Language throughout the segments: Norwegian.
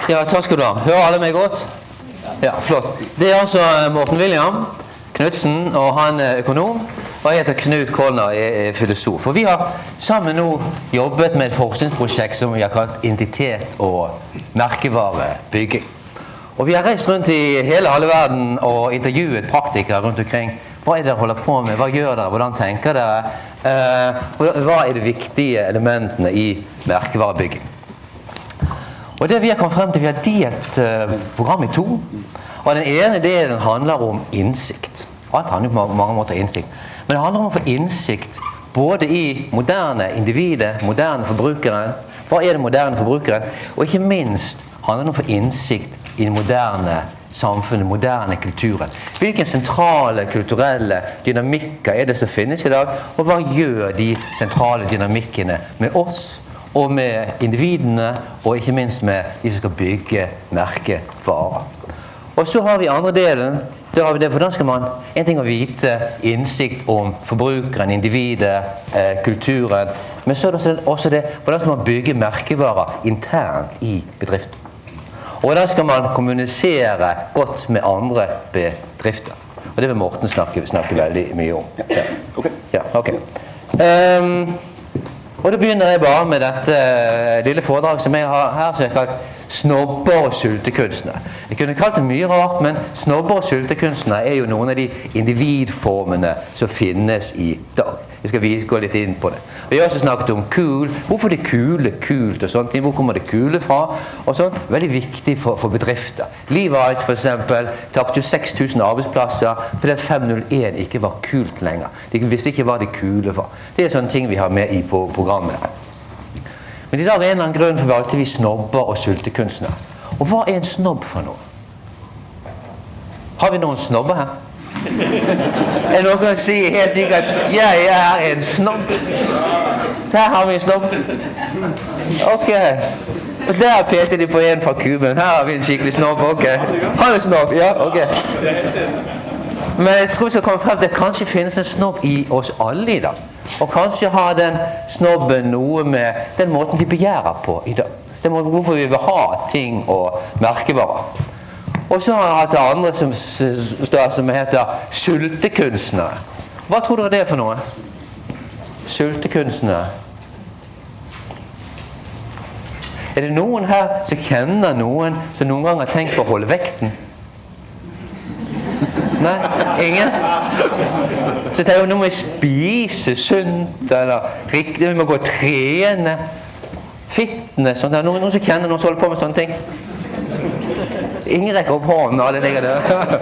Ja, takk skal du ha. Hører alle meg godt? Ja, flott. Det er altså Morten William Knudsen, og han er økonom, og jeg heter Knut Kollner, jeg er filosof. Og vi har sammen nå jobbet med et forskningsprosjekt som vi har kalt identitet og merkevarebygging. Og vi har reist rundt i hele verden og intervjuet praktikere rundt omkring. Hva er det dere holder på med? Hva gjør dere? Hvordan tenker dere? Hva er de viktige elementene i merkevarebygging? Og det vi har kommet frem til, vi har delt programmet i to. Og den ene delen handler om innsikt. Alt handler på mange måter om innsikt. Men det handler om å få innsikt både i moderne individet, moderne forbrukeren. Hva er det moderne forbrukeren? Og ikke minst handler det om å få innsikt i den moderne samfunnet, moderne kulturen. Hvilke sentrale kulturelle dynamikker er det som finnes i dag? Og hva gjør de sentrale dynamikkene med oss? Og med individene, og ikke minst med de som skal bygge merkevarer. Og så har vi andre delen, da har vi det, hvordan skal man en ting å vite, innsikt om forbrukeren, individet, kulturen, men så er det også det, hvordan skal man bygge merkevarer internt i bedriften. Og hvordan skal man kommunisere godt med andre bedrifter. Og det vil Morten snakke veldig mye om. Ja, ok. Ja, ok. Og da begynner jeg bare med dette lille foredrag som jeg har her, som jeg har kalt snobber og sultekunstnere. Jeg kunne kalt det mye rart, men snobber og sultekunstnere er jo noen av de individformene som finnes i dag. Jeg skal gå litt inn på det. Vi har også snakket om cool. Hvorfor det kule kult og sånt? Hvor kommer det kule fra? Og sånt. Veldig viktig for bedrifter. Levi's for eksempel tapte jo 6000 arbeidsplasser fordi at 501 ikke var kult lenger. De visste ikke hva det kule var. Det er sånne ting vi har med i på programmet. Men i dag er en eller annen grunn for vi alltid snobber og sultekunstnere. Og hva er en snobb for noe? Har vi noen snobber her? Er noen kan si helt sikkert jeg er en snobb? Der har vi en snobb. Ok. Og der pekte de på en fra kuben. Her har vi en skikkelig snobb. Ok. Han er snobb. Ja, ok. Men jeg tror vi skal komme frem til at kanskje finnes en snobb i oss alle i dag. Og kanskje har den snobben noe med den måten vi begjærer på i dag. Den måten hvorfor vi vil ha ting og merkevarer. Og så har jeg hatt det andre som heter sultekunstnere. Hva tror dere det er for noe? Sultekunstnere. Er det noen her som kjenner noen som noen gang har tenkt på å holde vekten? Nei? Ingen? Så tenker jeg, nå må jeg spise sunt, eller riktig, vi må gå og trene. Fitness, sånt. Noen som kjenner noen som holder på med sånne ting? Ingen rekker opp hånden, alle ligger der.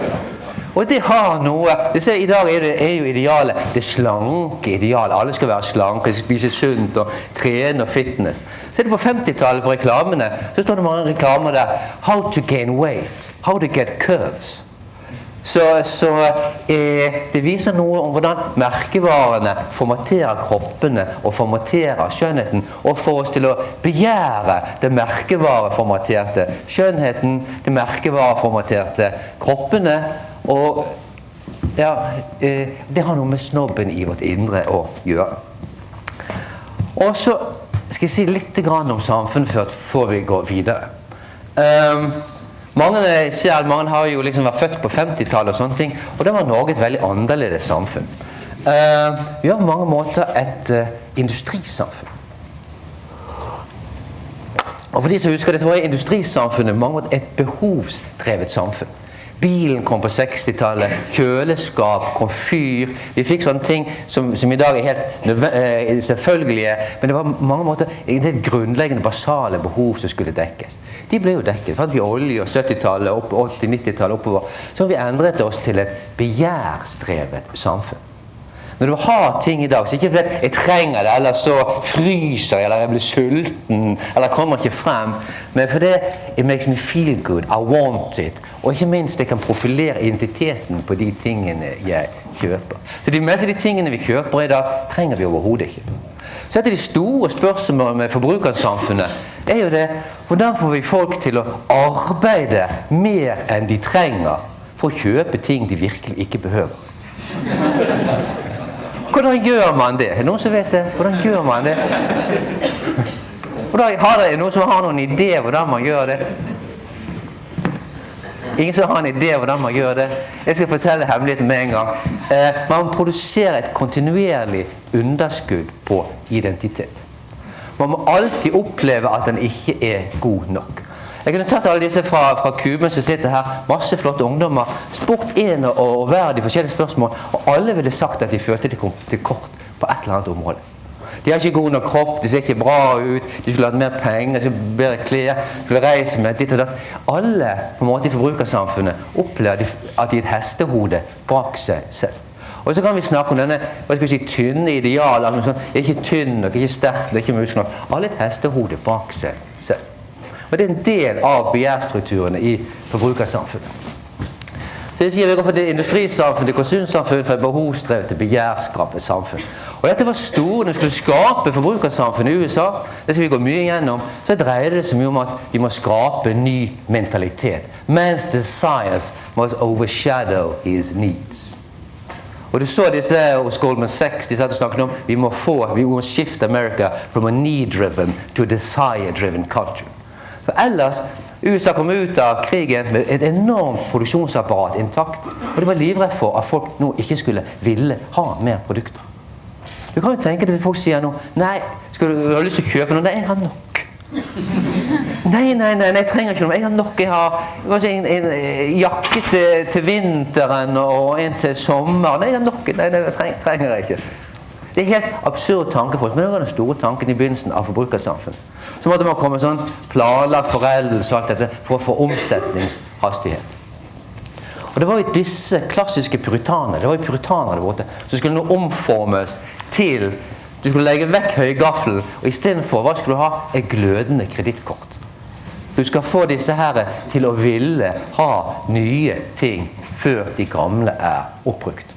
Og det har noe, i dag er jo idealet, det slanke idealet. Alle skal være slanke, spise sunt og trene og fitness. Så er det på 50-tallet på reklamene, så står det mange reklamer der. How to gain weight, how to get curves. Så det viser noe om hvordan merkevarene formaterer kroppene og formaterer skjønnheten, og får oss til å begjære det merkevareformaterte skjønnheten, det merkevareformaterte kroppene, og ja, det har noe med snobben i vårt indre å gjøre. Og så skal jeg si litt om samfunnet før vi går videre. Mange har jo liksom vært født på 50-tallet og sånne ting, og det var Norge et veldig annerledes samfunn. Vi har på mange måter et industrisamfunn. Og for de som husker det, så var industrisamfunnet på mange måter et behovsdrevet samfunn. Bilen kom på 60-tallet, kjøleskap, komfyr, vi fikk sånne ting som i dag er helt selvfølgelige, men det var på mange måter det grunnleggende basale behov som skulle dekkes. De ble jo dekket, for at vi olje og 70-tallet, 80-90-tallet oppover, så har vi endret oss til et begjærsdrevet samfunn. Når du har ting i dag, så ikke fordi jeg trenger det, eller så fryser jeg, eller jeg blir sulten, eller kommer ikke frem, men fordi it makes me feel good, I want it, og ikke minst det kan profilere identiteten på de tingene jeg kjøper. Så de meste av de tingene vi kjøper i dag, trenger vi overhodet ikke. Så et av de store spørsmålene med forbrukersamfunnet er jo det, hvordan får vi folk til å arbeide mer enn de trenger for å kjøpe ting de virkelig ikke behøver? Hvordan gjør man det? Er det noen som vet det? Hvordan gjør man det? Har dere noen som har noen idé hvordan man gjør det? Ingen som har en idé hvordan man gjør det. Jeg skal fortelle hemmeligheten med en gang. Man produserer et kontinuerlig underskudd på identitet. Man må alltid oppleve at den ikke er god nok. Jeg kunne tatt alle disse fra Kuben som sitter her, masse flotte ungdommer, spurt en og hver de forskjellige spørsmål, og alle ville sagt at de følte de kom til kort på et eller annet område. De har ikke god nok kropp, de ser ikke bra ut, de skulle hatt mer penger, de skulle bedre klær, de skulle reise med ditt og datt. Alle på en måte i forbrukersamfunnet opplever at de er et hestehode bak seg selv. Og så kan vi snakke om denne tynne ideal, altså sånn, ikke tynn nok, ikke sterk, ikke muskler nok. Alle er et hestehode bak seg selv. Og det er en del av begjærstrukturene i forbrukersamfunnet. Så det sier vi går fra det industrisamfunn, det konsumsamfunn, fra behovsdrevet til begjærskapet samfunn. Og dette var store, når vi skulle skape forbrukersamfunn i USA, det skal vi gå mye igjennom, så dreier det seg mye om at vi må skape ny mentalitet. Man's desires must overshadow his needs. Og du så disse hos Goldman Sachs, de satt og snakket om, vi må skifte America from a need-driven to a desire-driven culture. For ellers, USA kom ut av krigen med et enormt produksjonsapparat intakt, og det var livredd for at folk nå ikke skulle ville ha mer produkter. Du kan jo tenke deg at folk sier nå, nei, skal du ha lyst til å kjøpe noe? Nei, jeg har nok. Nei, jeg trenger ikke noe, jeg har nok. Jeg har en jakke til vinteren og en til sommer. Nei, jeg har nok. Nei, det trenger jeg ikke. Det er helt absurd tanke for oss, men det var den store tanken i begynnelsen av forbrukersamfunnet. Så måtte man komme sånn planlagt foreldelse og alt dette for å få omsetningshastighet. Og det var jo disse klassiske puritanere, det var jo puritanere våre, som skulle nå omformes til, du skulle legge vekk høygaffelen, og i stedet for, hva skulle du ha? Et glødende kredittkort. Du skal få disse her til å ville ha nye ting før de gamle er oppbrukt.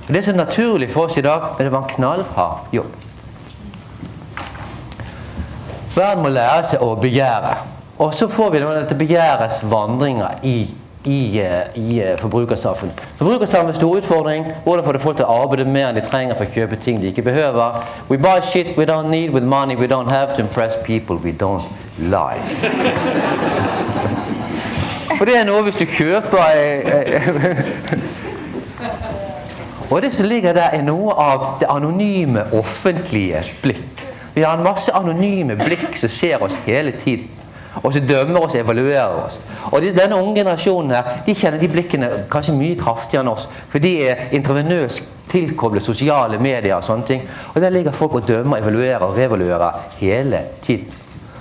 Det er så naturlig for oss i dag, men det var en knallhard jobb. Verden må lære seg å begjære. Og så får vi dette begjærets vandringer i forbrukersamfunnet. Forbrukersamfunnets store utfordring, hvordan får det folk til å arbeide mer enn de trenger for å kjøpe ting de ikke behøver. We buy shit we don't need with money we don't have to impress people we don't lie. For det er noe hvis du kjøper og det som ligger der er noe av det anonyme offentlige blikk. Vi har en masse anonyme blikk som ser oss hele tiden, og som dømmer oss og evaluerer oss. Og denne unge generasjonen her, de kjenner de blikkene kanskje mye kraftigere enn oss, for de er intravenøst tilkoblet sosiale medier og sånne ting. Og der ligger folk og dømmer, evaluerer og revaluerer hele tiden.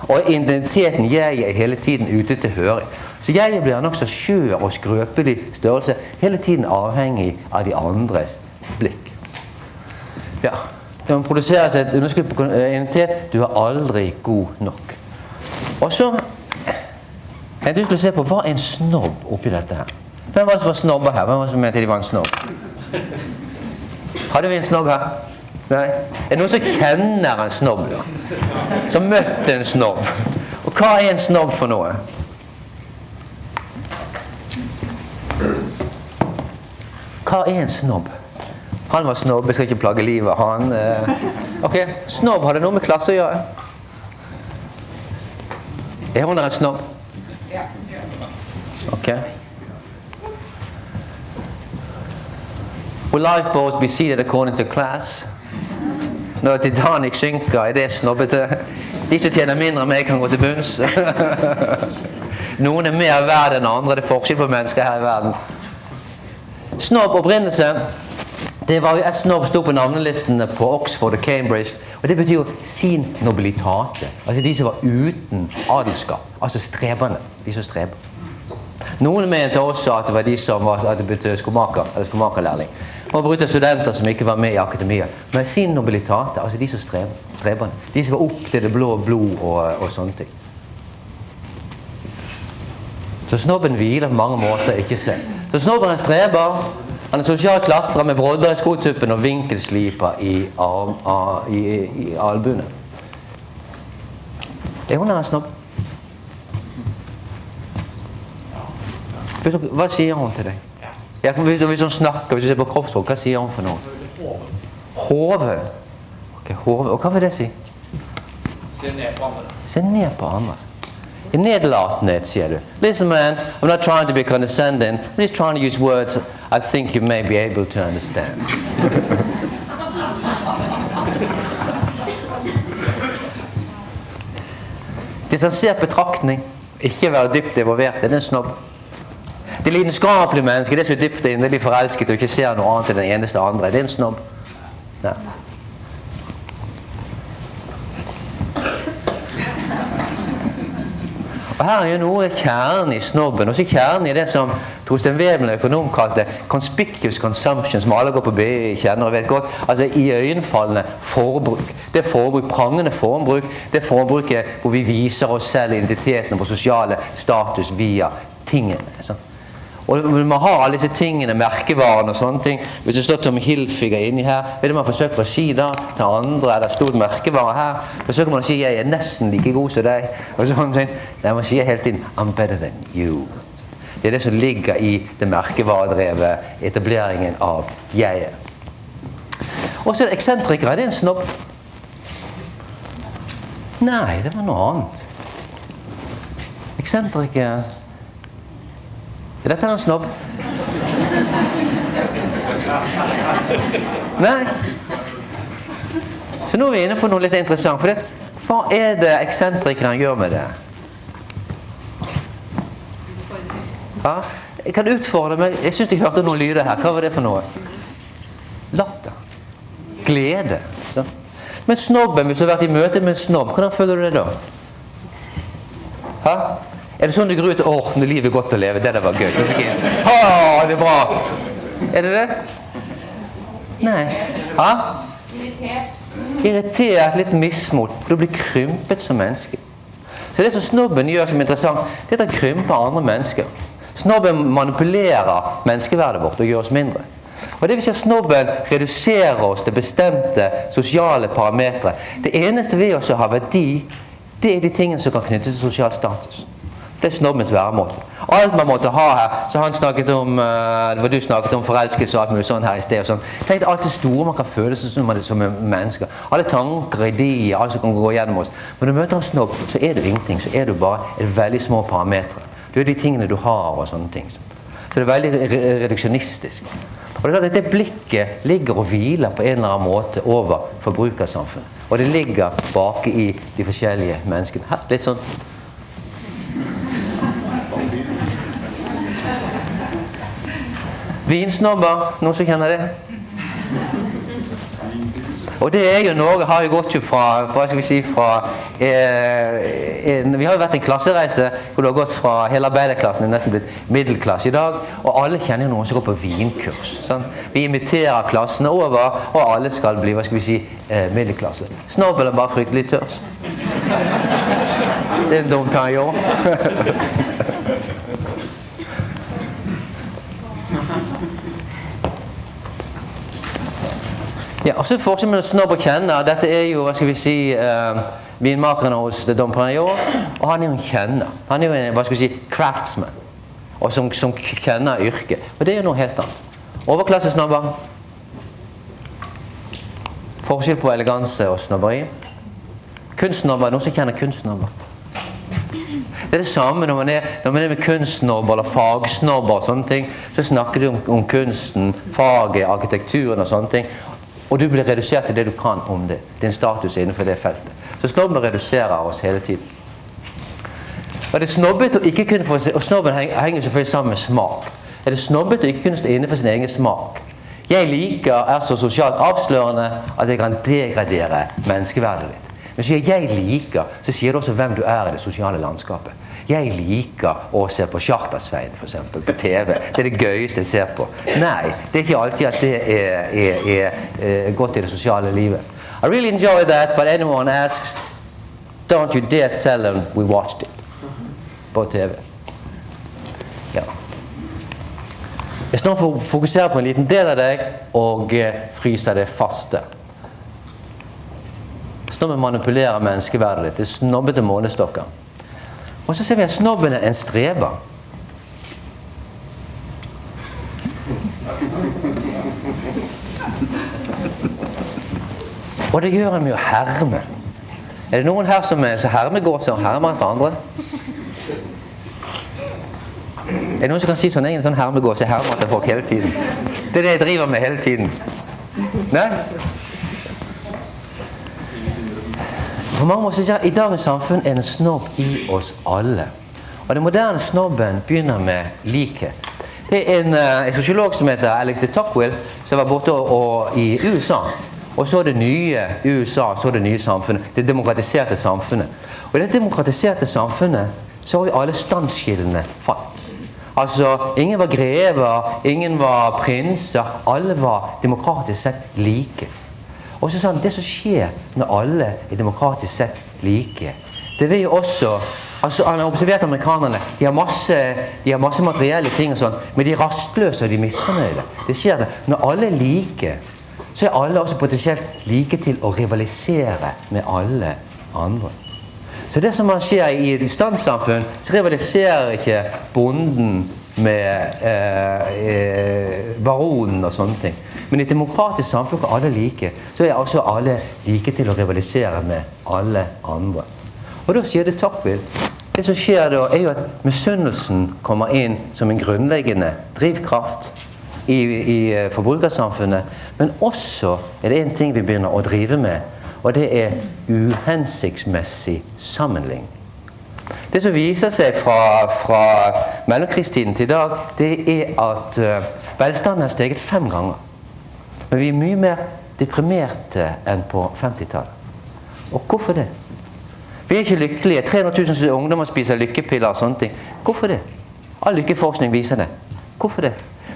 Og identiteten jeg er hele tiden ute til høring. Så jeg blir nok så skjør og skrøpelig størrelse, hele tiden avhengig av de andres blikk. Ja. Når man produserer seg et underskudd på identitet, du er aldri god nok. Og så, jeg skulle se på, hva er en snobb oppi dette her? Hvem var det som var snobber her? Hvem var det som mente de var en snobb? Hadde vi en snobb her? Nei? Er det noen som kjenner en snobb da? Som møtte en snobb? Og hva er en snobb for noe? Hva er en snobb? Han var snobb, jeg skal ikke plage livet. Ok, snobb, har det noe med klasse å gjøre? Er hun en snobb? Ok. Will lifeboats be seated according to class? Når Titanic synker, er det snobbete? De som tjener mindre enn meg kan gå til bunns. Noen er mer verd enn andre, det er forskjell på mennesker her i verden. Snobb opprinnelse. Det var jo et snobb stod på navnelistene på Oxford og Cambridge, og det betyr jo sin nobilitate, altså de som var uten adelskap, altså streberne, de som streber. Noen mente også at det var de som var, at det betød skomaker, eller skomakerlærling, og brukte studenter som ikke var med i akademiet, men sin nobilitate, altså de som streberne, de som var opp til det blå blod og sånne ting. Så snobben hviler på mange måter, ikke selv. Så snobben er streber. Han er sosial klatrer med brodder i skotuppen og vinkelsliper i albuene. Er hun en snobb? Hva sier hun til deg? Ja, hvis hun snakker, hvis du ser på kroppsspråk, hva sier hun for noe? Hoven. Ok, hoven. Og hva vil det si? Se ned på andre. Se ned på andre. Nedlatenhet, sier du. Listen, man, I'm not trying to be condescending. I'm just trying to use words I think you may be able to understand. Det som ser betraktning, ikke være dypt involvert, det er en snobb. Det lidenskapelige mennesket, det er så dypt inderlig forelsket og ikke ser noe annet enn den eneste andre. Det er en snobb. Ja. Og her er jo noe kjernen i snobben, også kjernen i det som Torstein Veblen, økonom, kalte conspicuous consumption, som alle går på BI kjenner og vet godt. Altså i øyenfallende forbruk. Det forbruk, prangende forbruk, det forbruket hvor vi viser oss selv identiteten, vår sosiale status via tingene. Så. Og man har alle disse tingene, merkevarene og sånne ting. Hvis det står Tommy Hilfiger inni her, vil man forsøke å si da til andre, det stod merkevare her, forsøker man å si, jeg er nesten like god som deg, og sånne ting. Nei, man sier hele tiden, I'm better than you. Det er det som ligger i det merkevaredrevet, etableringen av jeget. Og så er det eksentrikere, er det en snobb? Nei, det var noe annet. Eksentrikere... Er dette en snobb? Nei. Så nå er vi inne på noe litt interessant, for hva er det eksentrikeren gjør med det? Ja, jeg kan utfordre meg, jeg synes jeg hørte noen lyder her, hva var det for noe? Latter. Glede. Så. Men snobben, hvis du har vært i møte med en snobb, hvordan føler du det da? Hæ? Er det sånn du går ut, når livet er godt å leve, det var gøy. Det er bra. Er det det? Nei. Hæ? Irritert, litt mismot. Du blir krympet som menneske. Så det som snobben gjør som interessant, det er at han krymper andre mennesker. Snobben manipulerer menneskeverdet vårt og gjør oss mindre. Og det vil si at snobben reduserer oss til bestemte sosiale parametre. Det eneste ved oss å ha verdi, det er de tingene som kan knyttes til sosial status. Det er snobbens væremåte. Alt man måtte ha her, så han snakket om, det var du snakket om forelskelse og alt mulig sånn her i sted og sånn. Tenk alt det store man kan føle seg som mennesker. Alle tanker, ideer, alt som kan gå gjennom oss. Når du møter en snobb, så er du ingenting, så er du bare et veldig små parametre. Du er de tingene du har og sånne ting. Så det er veldig reduksjonistisk. Og det er klart at det blikket ligger og hviler på en eller annen måte over forbrukersamfunnet. Og det ligger bak i de forskjellige menneskene. Her, litt sånn. Vinsnobber, noen som kjenner det? Og det er jo Norge har jo gått jo fra, hva skal vi si, vi har jo vært en klassereise hvor det har gått fra hele arbeiderklassen, nesten blitt middelklasse i dag, og alle kjenner jo noen som går på vinkurs. Sånn. Vi inviterer klassene over, og alle skal bli, hva skal vi si, middelklasse. Snobben er bare fryktelig tørst. Det er en dum period. Ja, og så forskjellen mellom snobb og kjenner. Dette er jo, hva skal vi si, vinmakerne hos Dom Perignon, og han er jo en kjenner. Han er jo en, hva skal vi si, craftsman, og som kjenner yrket. Og det er jo noe helt annet. Overklassesnobber. Forskjell på eleganse og snobberi. Kunstsnobber, noen som kjenner kunstsnobber. Det er det samme når man er med kunstsnobber eller fagsnobber og sånne ting, så snakker du om kunsten, faget, arkitekturen og sånne ting. Og du blir redusert til det du kan om det. Din status innenfor det feltet. Så snobben reduserer oss hele tiden. Og det er snobbet å ikke kunne få, og snobben henger selvfølgelig sammen med smak. Er det snobbet å ikke kunne stå innenfor sin egen smak? Jeg liker er så sosialt avslørende at jeg kan degradere menneskeverdet ditt. Men sier jeg liker, så sier du også hvem du er i det sosiale landskapet. Jeg liker å se på Chartersveien, for eksempel, på TV. Det er det gøyeste jeg ser på. Nei, det er ikke alltid at det er godt i det sosiale livet. I really enjoy that, but anyone asks, don't you dare tell them we watched it. På TV. Ja. Jeg skal nå fokusere på en liten del av deg, og fryser det faste. Snobben manipulerer menneskeverdet ditt. Det er snobbete målestokker. Og så ser vi at snobben er en streber. Og det gjør han med å herme. Er det noen her som hermer gåser og hermer etter andre? det noen som kan si sånn, jeg er en sånn hermegås, jeg hermer etter folk hele tiden. Det er det jeg driver med hele tiden. Nei? På mange måter synes jeg, i dagens samfunn er en snobb i oss alle. Og den moderne snobben begynner med likhet. Det er en sosiolog som heter Alex de Tocqueville, som var borte i USA. Og så det nye USA, så det nye samfunnet, det demokratiserte samfunnet. Og i det demokratiserte samfunnet så har vi alle standskildene falt. Altså, ingen var grever, ingen var prinser, alle var demokratisk sett like. Og så sa han, det som skjer når alle er demokratisk sett like, det vil jo også, altså han har observert amerikanerne, de har masse materielle ting og sånn, men de er rastløse og de er misfornøyde. Det skjer det, når alle er like, så er alle også potensielt like til å rivalisere med alle andre. Så det som skjer i et standsamfunn, så rivaliserer ikke bonden med baronen og sånne ting. Men i et demokratisk samfunn hvor alle er like, så er også alle like til å rivalisere med alle andre. Og da sier det Tocqueville, det som skjer da er jo at misunnelsen kommer inn som en grunnleggende drivkraft i forbrukersamfunnet, men også er det en ting vi begynner å drive med, og det er uhensiktsmessig sammenligning. Det som viser seg fra mellomkrigstiden til i dag, det er at velstanden har steget 5 ganger. Men vi er mye mer deprimerte enn på 50-tallet. Og hvorfor det? Vi er ikke lykkelige. 300 000 ungdommer spiser lykkepiller og sånne ting. Hvorfor det? All lykkeforskning viser det. Hvorfor det?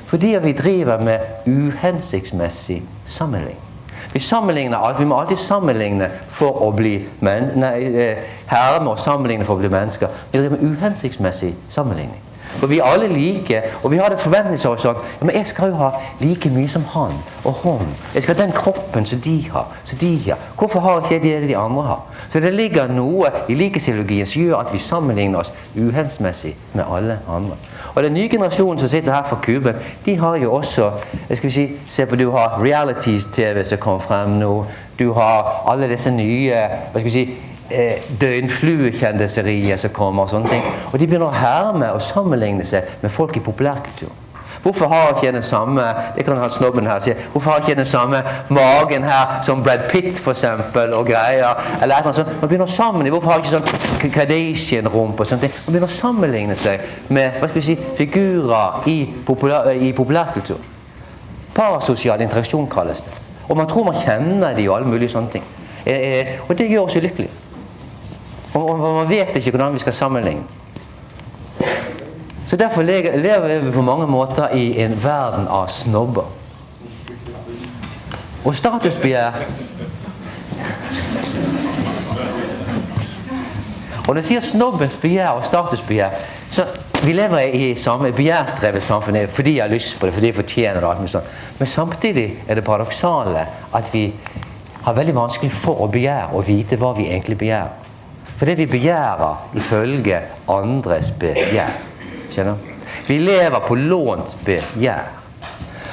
Fordi vi driver med uhensiktsmessig sammenligning. Vi sammenligner alt. Vi må alltid sammenligne for å bli herme og sammenligne for å bli mennesker. Vi driver med uhensiktsmessig sammenligning. For vi er alle like, og vi har det forventningshorisont. Ja, men jeg skal jo ha like mye som han og hun. Jeg skal ha den kroppen som de har, Hvorfor har ikke jeg det de andre har? Så det ligger noe i likesiologien som gjør at vi sammenligner oss uhensiktsmessig med alle andre. Og den nye generasjonen som sitter her fra Kuben, de har jo også, se på, du har realities-tv som kommer frem nå, du har alle disse nye, døgnfluekjendiserier som kommer og sånne ting. Og de begynner å herme og sammenligne seg med folk i populærkultur. Hvorfor har ikke den samme, det kan han snobben her si, hvorfor har ikke den samme magen her som Brad Pitt for eksempel og greier, eller et eller annet sånt. Man begynner å sammenligne, hvorfor har ikke sånn Kardashian-rump og sånne ting. Man begynner å sammenligne seg med, figurer i populærkultur. Parasosial interaksjon kalles det. Og man tror man kjenner de og alle mulige sånne ting. Og det gjør oss ulykkelig. Og man vet ikke hvordan vi skal sammenligne. Så derfor lever vi på mange måter i en verden av snobber. Og statusbegjær. Og når jeg sier snobbens begjær og statusbegjær, så vi lever i samme begjærstrevet samfunn fordi jeg har lyst på det, fordi jeg fortjener det, alt mulig sånt. Men samtidig er det paradoksale at vi har veldig vanskelig for å begjære og vite hva vi egentlig begjærer. For det vi begjærer ifølge andres begjær. Skjønner? Vi lever på lånt begjær.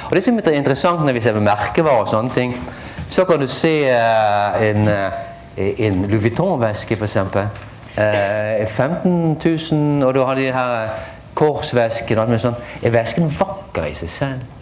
Og det som er interessant når vi ser med merkevarer og sånne ting, så kan du se en Louis Vuitton-veske for eksempel. 15 000, og du har de her korsvesken og alt mulig sånt. Er vesken vakker i seg selv?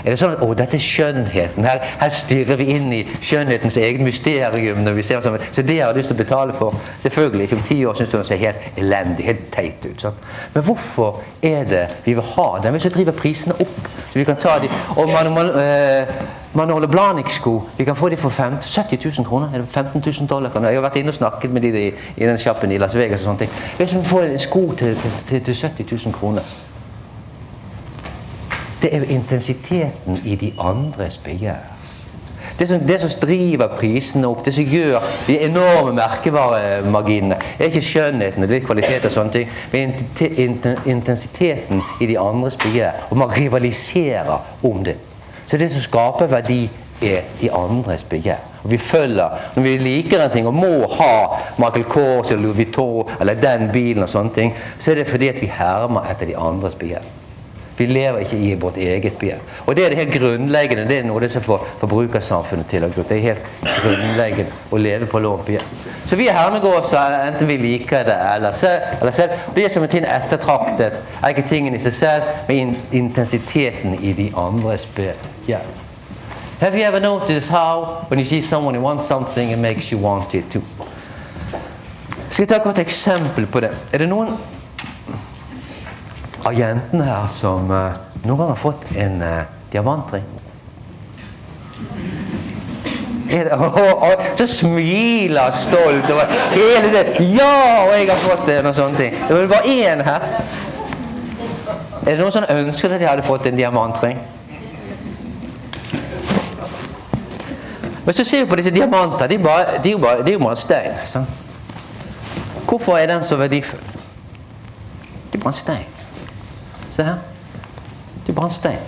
Er det sånn at, dette er skjønnheten, her stirrer vi inn i skjønnhetens egen mysterium når vi ser sånn, så det har jeg lyst til å betale for. Selvfølgelig, ikke om 10 år synes du den ser helt elendig, helt teit ut. Sånn. Men hvorfor er det vi vil ha den? Vi skal drive prisene opp, så vi kan ta de, og Manolo Blahnik-sko, vi kan få de for 70 000 kroner, 15 000 dollar. Jeg har vært inne og snakket med de i den shoppen i Las Vegas og sånne ting. Hvis vi får en sko til 70 000 kroner, det er intensiteten i de andres begjær. Det som driver prisene opp, det som gjør de enorme merkevaremarginene, er ikke skjønnheten og litt kvalitet og sånne ting, men intensiteten i de andres begjær, og man rivaliserer om det. Så det som skaper verdi er de andres begjær. Og vi følger, når vi liker en ting og må ha Michael Kors eller Louis Vuitton eller den bilen og sånne ting, så er det fordi at vi hermer etter de andres begjær. Vi lever ikke i vårt eget begjær. Og det helt grunnleggende, det noe det som får forbrukersamfunnet til å gjøre. Det helt grunnleggende å leve på lånt begjær. Så vi hermegåser, enten vi liker det eller selv. Det som en ettertraktet, ikke tingen i seg selv, men intensiteten i de andres begjær. Have you ever noticed how, when you see someone who wants something, it makes you want it too? Skal jeg ta et eksempel på det? Det noen av jentene her som noen gang har fått en diamantring? Så smiler stolt over hele det. Ja, og jeg har fått det, og sånne ting. Det var bare en her. Det noen som ønsket at de hadde fått en diamantring? Men så ser vi på disse diamanter, de er jo bare stein. Sånn. Hvorfor er den så verdifull? Det er bare en stein. Se her. Det er bare en stein.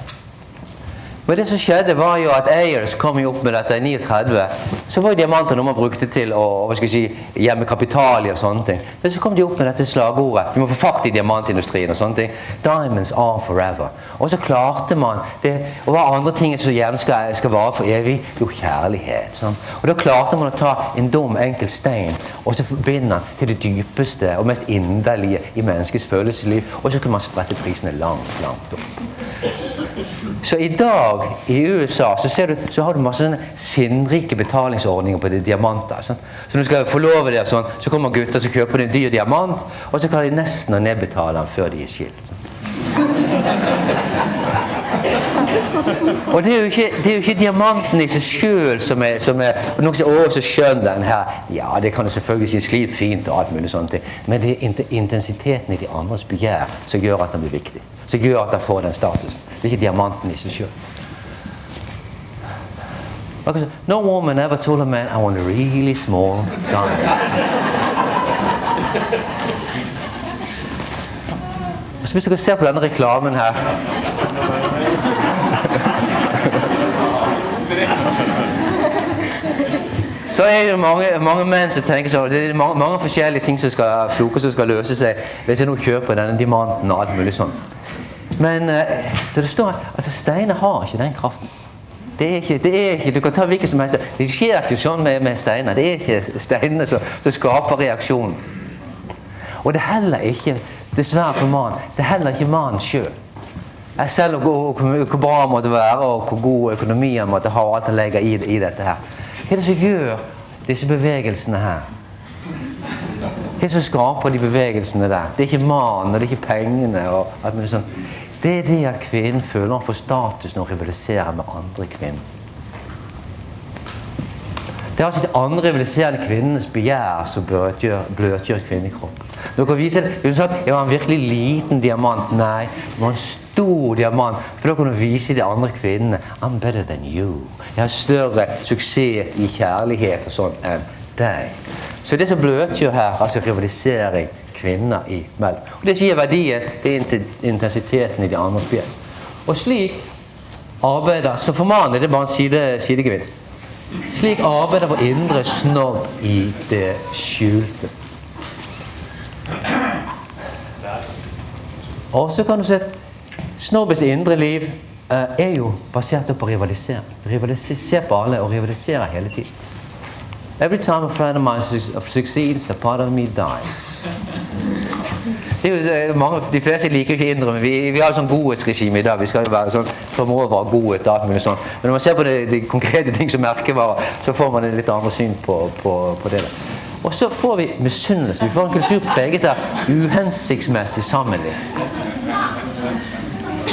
Men det som skjedde var jo at Ayers kom jo opp med dette i 39. Så var jo diamanter noe man brukte til å gjemme kapital i og sånne ting. Men så kom de opp med dette slagordet. Vi må få fart i diamantindustrien og sånne ting. Diamonds are forever. Og så klarte man det. Og hva andre ting som gjerne skal vare for evig? Jo, kjærlighet. Sånn. Og da klarte man å ta en dum, enkel stein og så forbinde den til det dypeste og mest inderlige i menneskets følelsesliv. Og så kunne man sprette prisene langt, langt opp. Så i dag i USA så har du masse sånne sinnrike betalingsordninger på de diamanter. Sånn. Så når du skal forlove det, sånn, så kommer gutter som kjøper en dyr diamant, og så kan de nesten nedbetale den før de er skilt. Sånn. Og det er jo ikke diamanten i seg selv som er noen sier, så skjønner den her. Ja, det kan du selvfølgelig si slit fint og alt mulig sånt. Men det er intensiteten i de andres begjær som gjør at den blir viktig. Som gjør at den får den statusen. Det er ikke diamanten i seg selv. No woman ever told a man, I want a really small diamond. Så hvis dere ser på denne reklamen her så er det mange menn som tenker sånn, det er mange forskjellige ting som skal løse seg hvis jeg nå kjøper denne diamanten og alt mulig sånn. Men så det står altså steiner har ikke den kraften. Det er ikke, du kan ta hvilket som helst. Det skjer ikke sånn med steiner. Det er ikke steinene som skaper reaksjonen. Og det er heller ikke, dessverre for mannen, det er heller ikke mannen selv. Selv hvor bra han måtte være, og hvor god økonomi han måtte ha, og alt han legger i dette her. Hva er det som gjør disse bevegelsene her? Hva er det som skaper de bevegelsene der? Det er ikke mannen, og det er ikke pengene, og alt mulig sånt. Det er det at kvinnen føler han får status når hun rivaliserer med andre kvinner. Det er altså de andre rivaliserende kvinnenes begjær som bløtgjør kvinnekroppen. Dere viser det. Hun sa at jeg var en virkelig liten diamant. Nei, det var en stor diamant. For da kan du vise de andre kvinnene I'm better than you. Jeg har større suksess i kjærlighet og sånn enn deg. Så det som bløtgjør her, altså rivalisering kvinner imellom. Og det som gir verdien, det er intensiteten i de andre begjær. Og slik arbeider, så for mannen er det bare en sidegevinst. Slik arbeider vår indre snobb i det skjulte. Og så kan du se at snobbens indre liv er jo basert på å rivalisere. Rivalisere på alle og rivalisere hele tiden. Every time a friend of mine succeeds, a part of me dies. Det er jo de fleste liker ikke innrømme. Vi har sånn godhetsregime i dag. Vi skal jo være sånn formå å være godhet og alt mulig sånn. Men når man ser på de konkrete ting som merkevarer, så får man et litt andre syn på det der. Og så får vi misunnelse. Vi får en kultur preget av uhensiktsmessig sammenligning.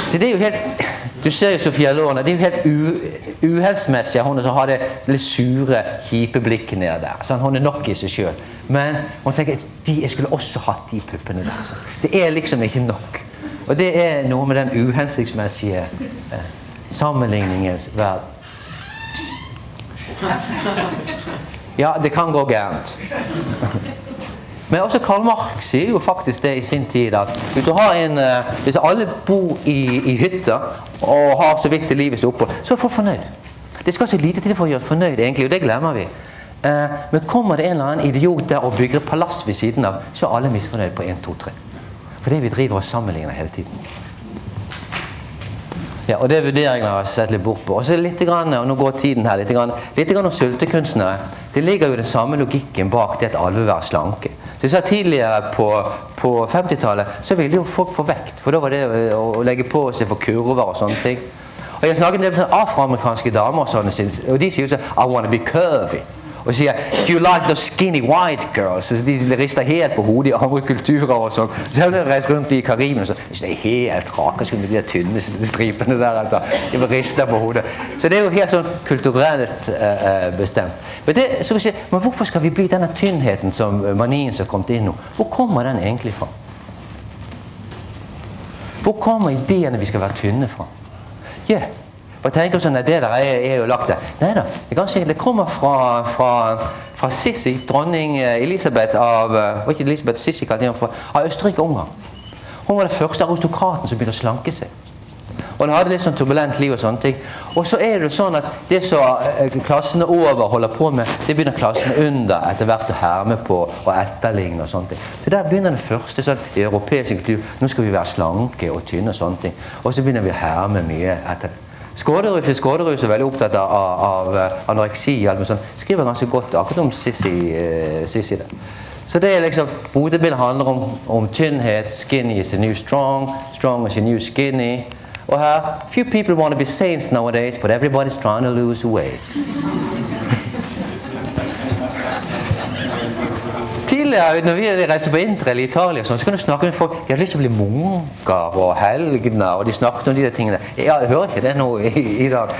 Så det er jo helt, du ser jo Sofia Lorna, det er jo helt uheldsmessig. Hun har det litt sure, kjipe blikket nede der. Så hun er nok i seg selv. Men hun tenker, jeg skulle også hatt de puppene der. Så det er liksom ikke nok. Og det er noe med den uhensiktsmessige sammenligningens verden. Ja, det kan gå gærent. Men også Karl Marx sier jo faktisk det i sin tid at hvis alle bor i hytter og har så vidt til livets opphold, så er folk fornøyd. Det skal så lite til for å gjøre fornøyd egentlig, og det glemmer vi. Men kommer det en eller annen idiot der og bygger palass ved siden av, så er alle misfornøyd på 1, 2, 3. For det vi driver og sammenligner hele tiden. Ja, og det er vurderingen jeg har sett litt bort på. Og så litt grann, og nå går tiden her, litt grann om sultekunstnere. Det ligger jo den samme logikken bak det at alle vil være slanke. Så jeg sa tidligere på 50-tallet, så ville jo folk få vekt, for da var det å legge på seg for kurver og sånne ting. Og jeg snakket med sånne afroamerikanske damer og sånne, og de sier jo sånn, I want to be curvy. Og sier, do you like those skinny white girls? Så de rister helt på hodet i andre kulturer og sånn. Så jeg reist rundt i Karibien og sånn, det er helt rake, de der tynne stripene der, de var ristet på hodet. Så det er jo helt sånn kulturelt bestemt. Men hvorfor skal vi bli denne tynnheten som manien som har kommet inn nå? Hvor kommer den egentlig fra? Hvor kommer ideene vi skal være tynne fra? Ja, og jeg tenker sånn at det der er jo lagt det. Neida, det kommer fra Sissi, dronning Elisabeth var ikke Elisabeth, Sissi kalte hun av Østerrike-Ungarn. Hun var den første aristokraten som begynte å slanke seg. Og hun hadde litt sånn turbulent liv og sånne ting. Og så er det jo sånn at det som klassene over holder på med, det begynner klassene under etter hvert å herme på og etterligne og sånne ting. Så der begynner det første sånn i europeisk kultur, nå skal vi være slanke og tynne og sånne ting. Og så begynner vi å herme mye etter det. Skåderud er veldig opptatt av anoreksi, skriver ganske godt akkurat om Sissi det. Så det er liksom, modebildet handler om tynnhet, skinny is the new strong, strong is the new skinny. Og her, few people want to be saints nowadays, but everybody's trying to lose weight. Tidligere, når vi reiste på Interrail i Italia, så kunne du snakke med folk, de hadde lyst til å bli munker og helgener, og de snakket om de der tingene. Jeg hører ikke det nå i dag.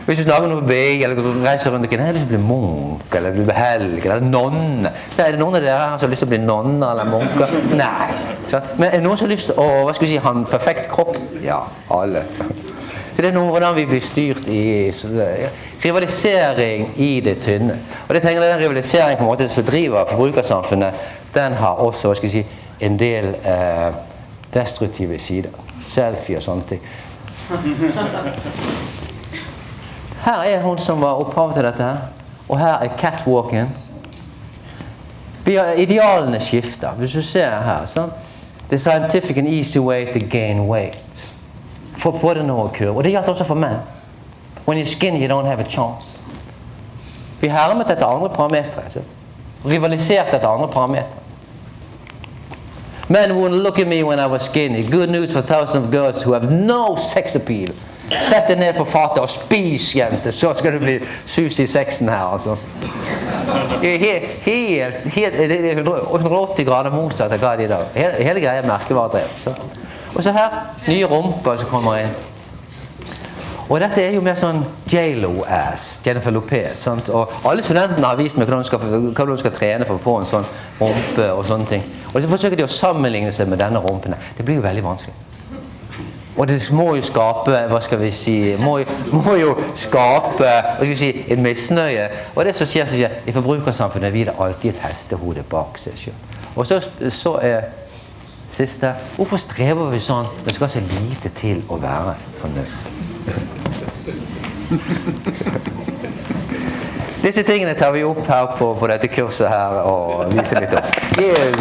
Hvis du snakker om noe BI, eller reiser rundt, jeg har lyst til å bli munk, eller bli helgen, eller nonne. Så er det noen av dere som har lyst til å bli nonne eller munker? Nei. Men er det noen som har lyst til å, ha en perfekt kropp? Ja, alle. Så det er noe hvordan vi blir styrt i rivalisering i det tynne. Og det tenker jeg, den rivalisering på en måte som driver forbrukersamfunnet, den har også, en del destruktive sider. Selfie og sånne ting. Her er hun som var opphav til dette her. Og her er catwalken. Idealene skifter. Hvis du ser her, sånn. The scientific and easy way to gain weight. For på det noe kurv. Og det gjaldt også for menn. When you're skinny, you don't have a chance. Vi hermet etter andre parametre. Rivalisert etter andre parametre. Men wouldn't look at me when I was skinny. Good news for thousands of girls who have no sex appeal. Sett deg ned på fatet og spis, jente, så skal du bli sus i sexen her, altså. Det er 180 grader motsatt av hva det er i dag. Hele greia er merkevaredrevet. Og så her, nye rumper som kommer inn. Og dette er jo mer sånn J.Lo-ass, Jennifer Lopez, sant? Og alle studentene har vist meg hva du skal trene for å få en sånn rumpe og sånne ting. Og så forsøker de å sammenligne seg med denne rumpene. Det blir jo veldig vanskelig. Og det må jo skape, må jo skape, en misnøye. Og det som skjer, i forbrukersamfunnet vil det alltid et hestehode bak seg selv. Og så er siste, hvorfor strever vi sånn? Det skal så lite til å være fornøyd. Disse tingene tar vi opp her på dette kurset her og viser litt opp. Yes.